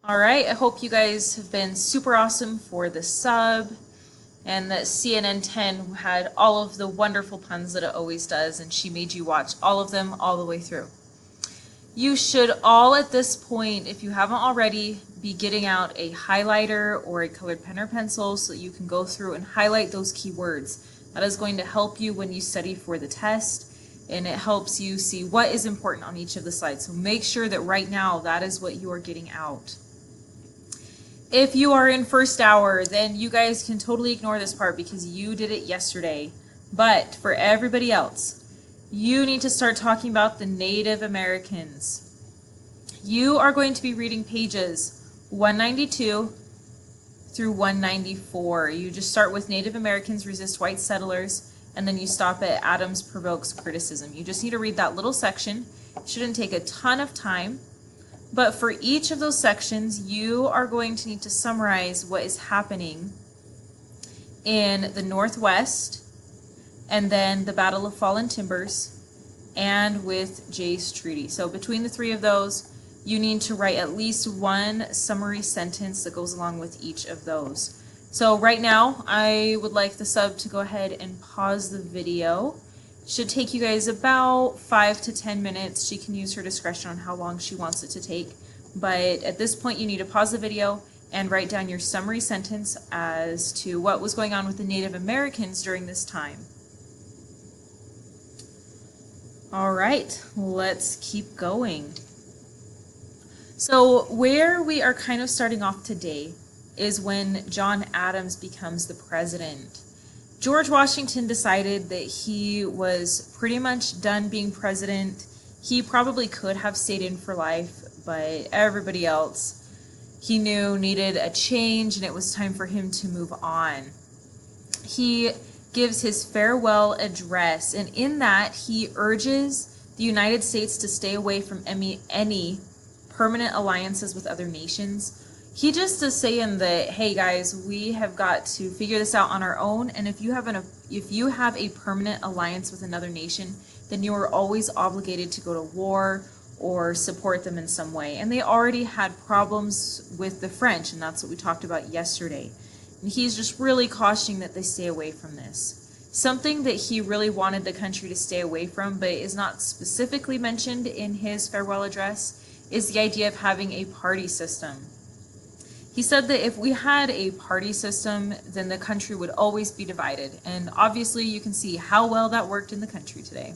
All right, I hope you guys have been super awesome for the sub, and that CNN 10 had all of the wonderful puns that it always does, and she made you watch all of them all the way through. You should all at this point, if you haven't already, be getting out a highlighter or a colored pen or pencil so that you can go through and highlight those keywords. That is going to help you when you study for the test, and it helps you see what is important on each of the slides. So make sure that right now that is what you are getting out. If you are in first hour, then you guys can totally ignore this part because you did it yesterday. But for everybody else, you need to start talking about the Native Americans. You are going to be reading pages 192 through 194. You just start with Native Americans resist white settlers, and then you stop at Adams provokes criticism. You just need to read that little section. It shouldn't take a ton of time. But for each of those sections, you are going to need to summarize what is happening in the Northwest, and then the Battle of Fallen Timbers, and with Jay's Treaty. So between the three of those, you need to write at least one summary sentence that goes along with each of those. So right now, I would like the sub to go ahead and pause the video. Should take you guys about 5 to 10 minutes. She can use her discretion on how long she wants it to take. But at this point, you need to pause the video and write down your summary sentence as to what was going on with the Native Americans during this time. All right, let's keep going. So where we are kind of starting off today is when John Adams becomes the president. George Washington decided that he was pretty much done being president. He probably could have stayed in for life, but everybody else he knew needed a change, and it was time for him to move on. He gives his farewell address, and in that he urges the United States to stay away from any permanent alliances with other nations. He just is saying that, hey guys, we have got to figure this out on our own, and if you have a permanent alliance with another nation, then you are always obligated to go to war or support them in some way. And they already had problems with the French, and that's what we talked about yesterday. And he's just really cautioning that they stay away from this. Something that he really wanted the country to stay away from, but is not specifically mentioned in his farewell address, is the idea of having a party system. He said that if we had a party system, then the country would always be divided. And obviously you can see how well that worked in the country today.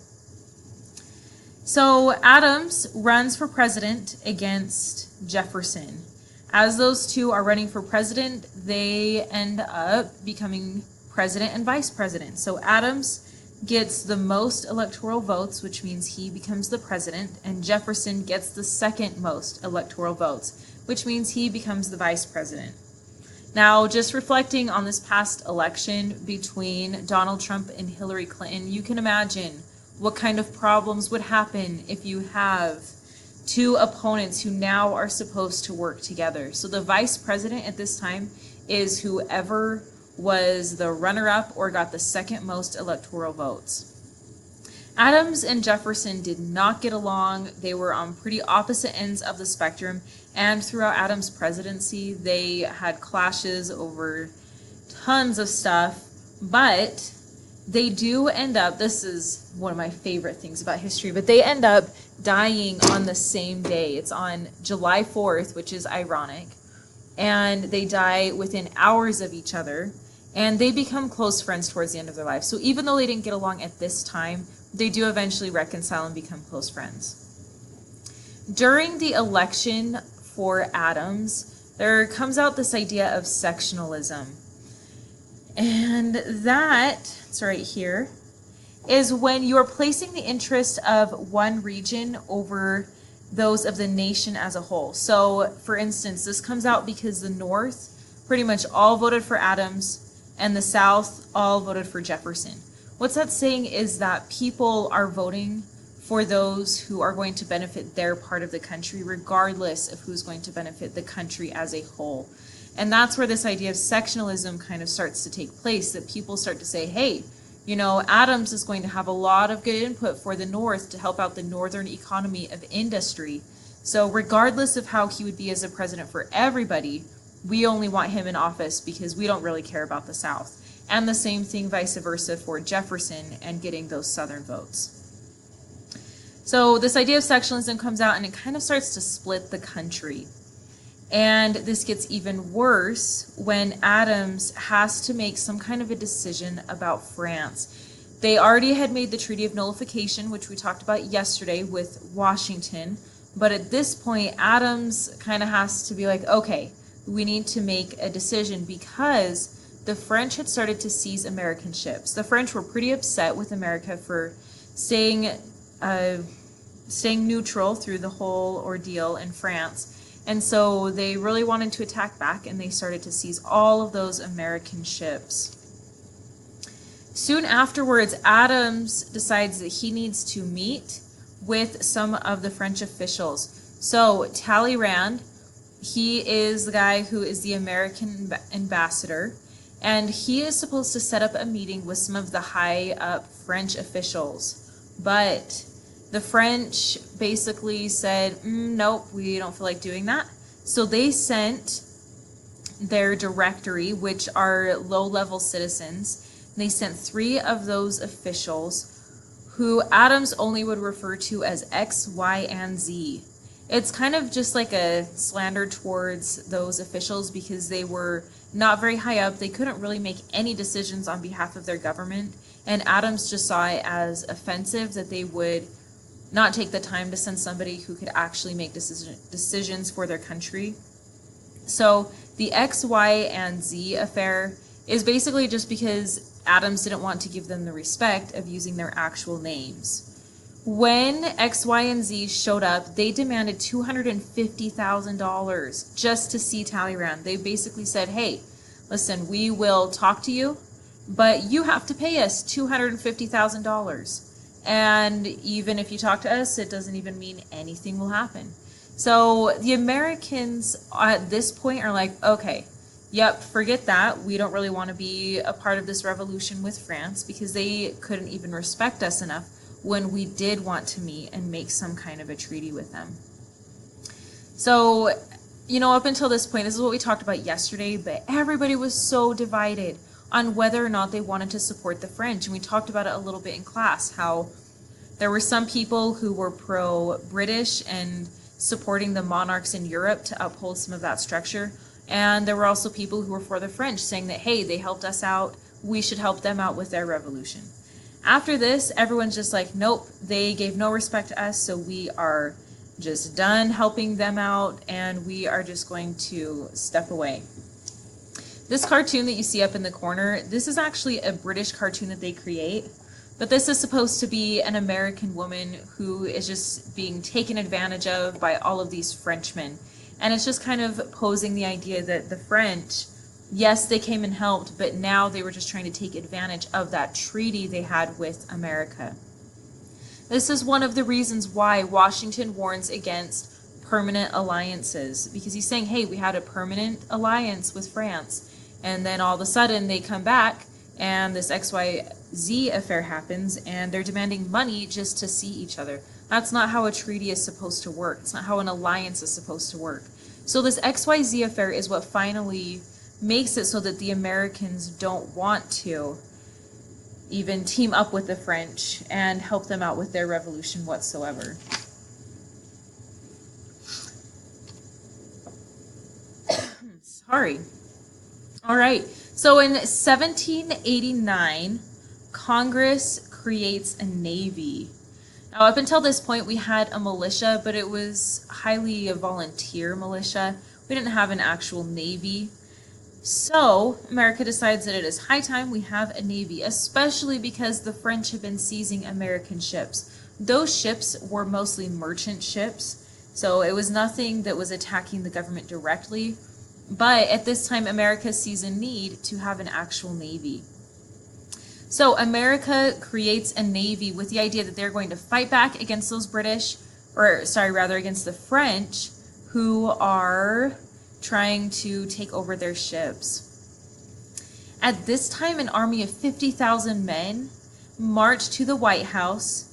So Adams runs for president against Jefferson. As those two are running for president, they end up becoming president and vice president. So Adams gets the most electoral votes, which means he becomes the president, and Jefferson gets the second most electoral votes, which means he becomes the vice president. Now, just reflecting on this past election between Donald Trump and Hillary Clinton, you can imagine what kind of problems would happen if you have two opponents who now are supposed to work together. So the vice president at this time is whoever was the runner-up or got the second most electoral votes. Adams and Jefferson did not get along. They were on pretty opposite ends of the spectrum, and throughout Adams' presidency, they had clashes over tons of stuff, but they do end up, this is one of my favorite things about history, but they end up dying on the same day. It's on July 4th, which is ironic, and they die within hours of each other, and they become close friends towards the end of their life. So even though they didn't get along at this time, they do eventually reconcile and become close friends. During the election for Adams, there comes out this idea of sectionalism. And that, it's right here, is when you are placing the interest of one region over those of the nation as a whole. So, for instance, this comes out because the North pretty much all voted for Adams, and the South all voted for Jefferson. What's that saying is that people are voting for those who are going to benefit their part of the country, regardless of who's going to benefit the country as a whole. And that's where this idea of sectionalism kind of starts to take place, that people start to say, hey, you know, Adams is going to have a lot of good input for the North to help out the northern economy of industry. So regardless of how he would be as a president for everybody, we only want him in office because we don't really care about the South. And the same thing vice versa for Jefferson and getting those Southern votes. So this idea of sectionalism comes out and it kind of starts to split the country. And this gets even worse when Adams has to make some kind of a decision about France. They already had made the Treaty of Nullification, which we talked about yesterday with Washington. But at this point, Adams kind of has to be like, okay, we need to make a decision because the French had started to seize American ships. The French were pretty upset with America for staying neutral through the whole ordeal in France. And so they really wanted to attack back, and they started to seize all of those American ships. Soon afterwards, Adams decides that he needs to meet with some of the French officials. So Talleyrand, he is the guy who is the American ambassador, and he is supposed to set up a meeting with some of the high-up French officials. But the French basically said, nope, we don't feel like doing that. So they sent their directory, which are low-level citizens. They sent 3 of those officials who Adams only would refer to as X, Y, and Z. It's kind of just like a slander towards those officials because they were not very high up. They couldn't really make any decisions on behalf of their government. And Adams just saw it as offensive that they would not take the time to send somebody who could actually make decisions for their country. So the X, Y, and Z affair is basically just because Adams didn't want to give them the respect of using their actual names. When X, Y, and Z showed up, they demanded $250,000 just to see Talleyrand. They basically said, hey, listen, we will talk to you, but you have to pay us $250,000. And even if you talk to us, it doesn't even mean anything will happen. So the Americans at this point are like, okay, yep, forget that. We don't really want to be a part of this revolution with France because they couldn't even respect us enough when we did want to meet and make some kind of a treaty with them. So, up until this point, this is what we talked about yesterday, but everybody was so divided on whether or not they wanted to support the French. And we talked about it a little bit in class, how there were some people who were pro-British and supporting the monarchs in Europe to uphold some of that structure. And there were also people who were for the French, saying that, hey, they helped us out, we should help them out with their revolution. After this, everyone's just like, nope, they gave no respect to us, so we are just done helping them out, and we are just going to step away. This cartoon that you see up in the corner, this is actually a British cartoon that they create, but this is supposed to be an American woman who is just being taken advantage of by all of these Frenchmen. And it's just kind of posing the idea that the French, yes, they came and helped, but now they were just trying to take advantage of that treaty they had with America. This is one of the reasons why Washington warns against permanent alliances, because he's saying, hey, we had a permanent alliance with France, and then all of a sudden they come back and this XYZ affair happens and they're demanding money just to see each other. That's not how a treaty is supposed to work. It's not how an alliance is supposed to work. So this XYZ affair is what finally makes it so that the Americans don't want to even team up with the French and help them out with their revolution whatsoever. Sorry. All right. So in 1789, Congress creates a navy. Now, up until this point, we had a militia, but it was highly a volunteer militia. We didn't have an actual navy. So America decides that it is high time we have a navy, especially because the French have been seizing American ships. Those ships were mostly merchant ships, so it was nothing that was attacking the government directly. But at this time, America sees a need to have an actual navy. So America creates a navy with the idea that they're going to fight back against those against the French, who are trying to take over their ships. At this time, an army of 50,000 men marched to the White House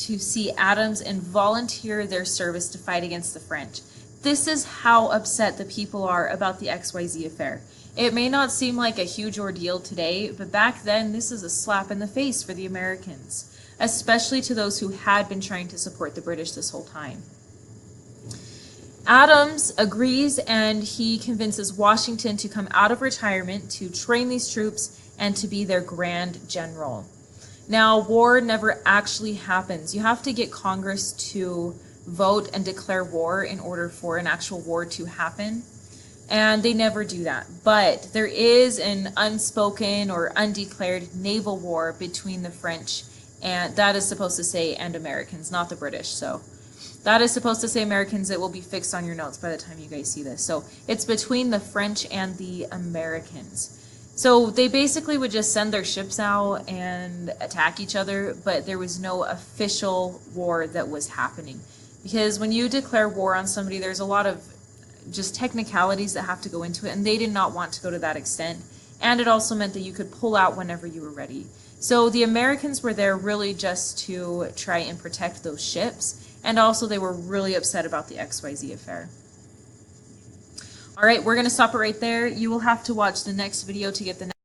to see Adams and volunteer their service to fight against the French. This is how upset the people are about the XYZ affair. It may not seem like a huge ordeal today, but back then this is a slap in the face for the Americans, especially to those who had been trying to support the British this whole time. Adams agrees, and he convinces Washington to come out of retirement to train these troops and to be their Grand General. Now, war never actually happens. You have to get Congress to vote and declare war in order for an actual war to happen, and they never do that. But there is an unspoken or undeclared naval war between the French, and that is supposed to say, and Americans, not the British. So that is supposed to say Americans. It will be fixed on your notes by the time you guys see this. So it's between the French and the Americans. So they basically would just send their ships out and attack each other, but there was no official war that was happening. Because when you declare war on somebody, there's a lot of just technicalities that have to go into it, and they did not want to go to that extent. And it also meant that you could pull out whenever you were ready. So the Americans were there really just to try and protect those ships, and also they were really upset about the XYZ affair. All right, we're going to stop it right there. You will have to watch the next video to get the next